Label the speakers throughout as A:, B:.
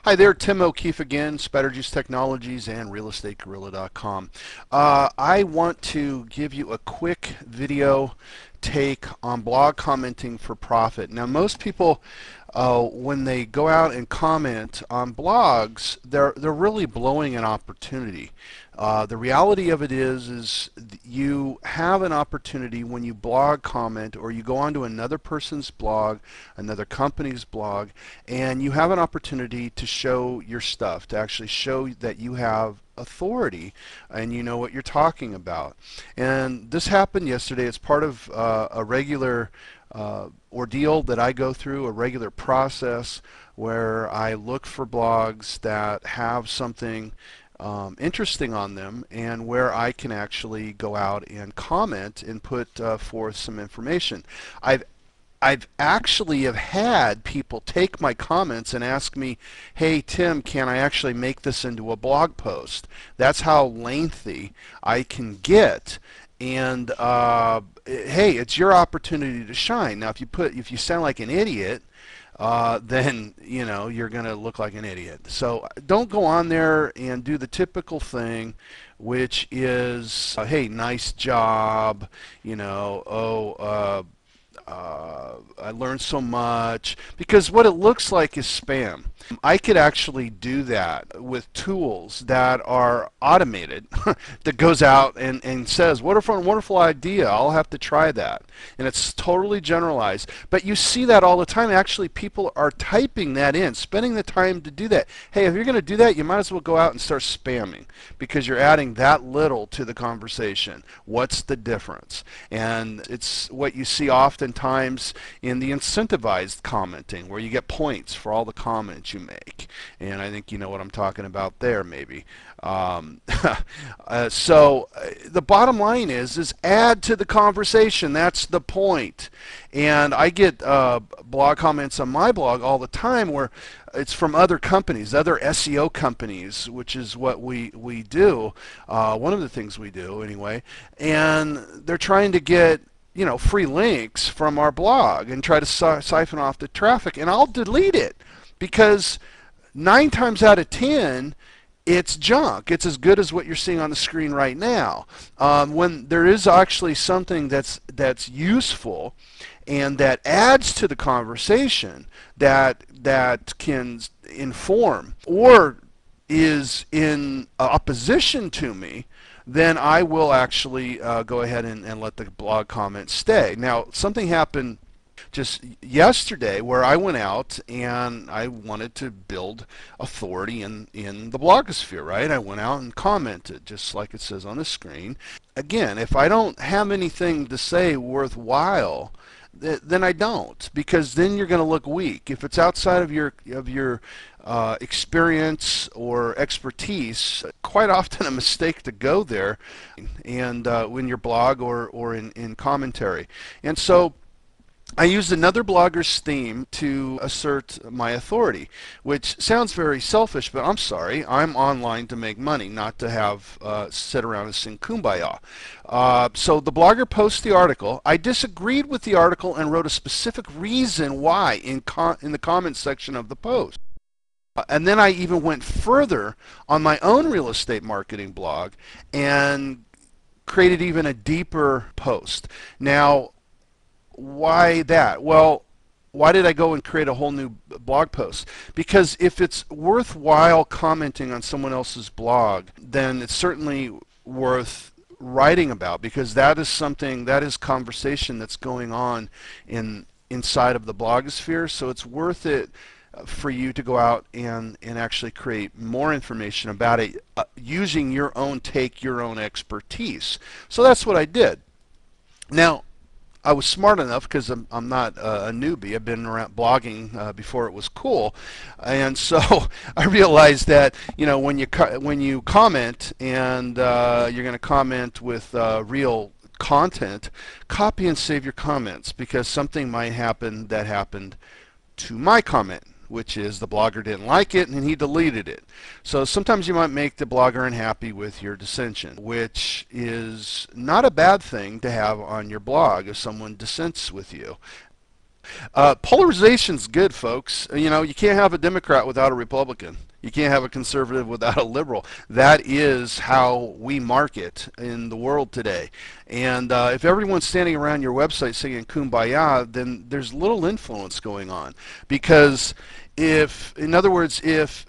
A: Hi there, Tim O'Keefe again, Spatterjuice Technologies and RealEstateGorilla.com. I want to give you a quick video take on blog commenting for profit. Now, most people, when they go out and comment on blogs, they're really blowing an opportunity. The reality of it is you have an opportunity when you blog comment or you go onto another person's blog, another company's blog, and you have an opportunity to show your stuff, to actually show that you have authority and you know what you're talking about. And this happened yesterday. It's part of a regular ordeal that I go through, a regular process where I look for blogs that have something interesting on them and where I can actually go out and comment and put forth some information. I've actually have had people take my comments and ask me, hey Tim, can I actually make this into a blog post? That's how lengthy I can get. And hey, it's your opportunity to shine. Now if you sound like an idiot, then you're going to look like an idiot. So don't go on there and do the typical thing, which is, hey, nice job, I learned so much, because what it looks like is spam. I could actually do that with tools that are automated that goes out and says, what a wonderful idea, I'll have to try that. And it's totally generalized. But you see that all the time. Actually, people are typing that in, spending the time to do that. Hey, if you're going to do that, you might as well go out and start spamming, because you're adding that little to the conversation. What's the difference? And it's what you see oftentimes in the incentivized commenting, where you get points for all the comments you make. And I think you know what I'm talking about there, maybe. So the bottom line is add to the conversation. That's the point. And I get blog comments on my blog all the time where it's from other companies, other SEO companies, which is what we do, one of the things we do anyway, and they're trying to get free links from our blog and try to siphon off the traffic, and I'll delete it, because 9 times out of 10 it's junk. It's as good as what you're seeing on the screen right now. When there is actually something that's useful and that adds to the conversation, that can inform or is in opposition to me, then I will actually go ahead and let the blog comment stay. Now, something happened just yesterday where I went out and I wanted to build authority in the blogosphere, right? I went out and commented, just like it says on the screen. Again, if I don't have anything to say worthwhile, then I don't, because then you're going to look weak. If it's outside of your experience or expertise, quite often a mistake to go there, and in your blog or in commentary. And so I used another blogger's theme to assert my authority, which sounds very selfish, but I'm sorry. I'm online to make money, not to have sit around and sing Kumbaya. So the blogger posts the article. I disagreed with the article and wrote a specific reason why in the comment section of the post. And then I even went further on my own real estate marketing blog and created even a deeper post. Now, why that? Well, why did I go and create a whole new blog post? Because if it's worthwhile commenting on someone else's blog, then it's certainly worth writing about, because that is something, that is conversation that's going on inside of the blogosphere. So it's worth it for you to go out and actually create more information about it using your own take, your own expertise. So that's what I did. Now, I was smart enough, because I'm not a newbie. I've been around blogging before it was cool, and so I realized that when you comment and you're going to comment with real content, copy and save your comments, because something might happen that happened to my comment, which is the blogger didn't like it and he deleted it. So sometimes you might make the blogger unhappy with your dissension, which is not a bad thing to have on your blog if someone dissents with you. Polarization's good, folks. You know, you can't have a Democrat without a Republican. You can't have a conservative without a liberal. That is how we market in the world today. And if everyone's standing around your website singing Kumbaya, then there's little influence going on. Because if, in other words, if,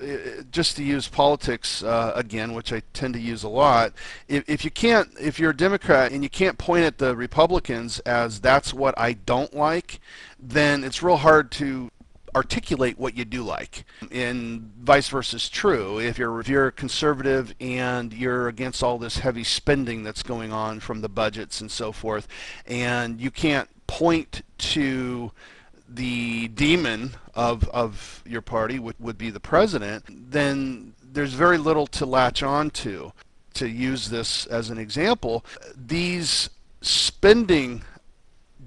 A: just to use politics again, which I tend to use a lot, if you can't, if you're a Democrat and you can't point at the Republicans as that's what I don't like, then it's real hard to articulate what you do like, and vice versa is true. If you're a conservative and you're against all this heavy spending that's going on from the budgets and so forth, and you can't point to the demon of your party, which would be the president, then there's very little to latch on to. To use this as an example, these spending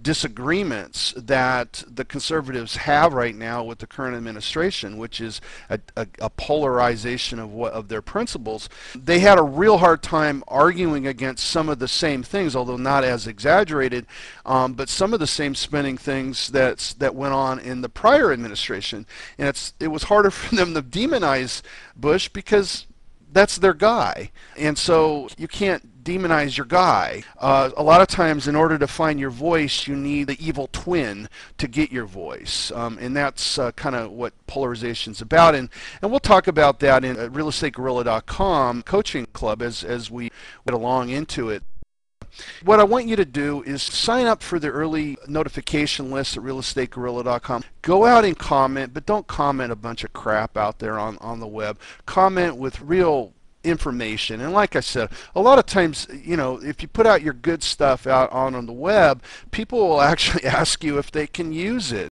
A: disagreements that the conservatives have right now with the current administration, which is a polarization of their principles, they had a real hard time arguing against some of the same things, although not as exaggerated, but some of the same spending things that went on in the prior administration. And it was harder for them to demonize Bush because that's their guy, and so you can't demonize your guy. A lot of times, in order to find your voice, you need the evil twin to get your voice, and that's kind of what polarization's about. And we'll talk about that in realestategorilla.com coaching club as we get along into it. What I want you to do is sign up for the early notification list at realestategorilla.com. Go out and comment, but don't comment a bunch of crap out there on the web. Comment with real information. And like I said, a lot of times, you know, if you put out your good stuff out on the web, people will actually ask you if they can use it.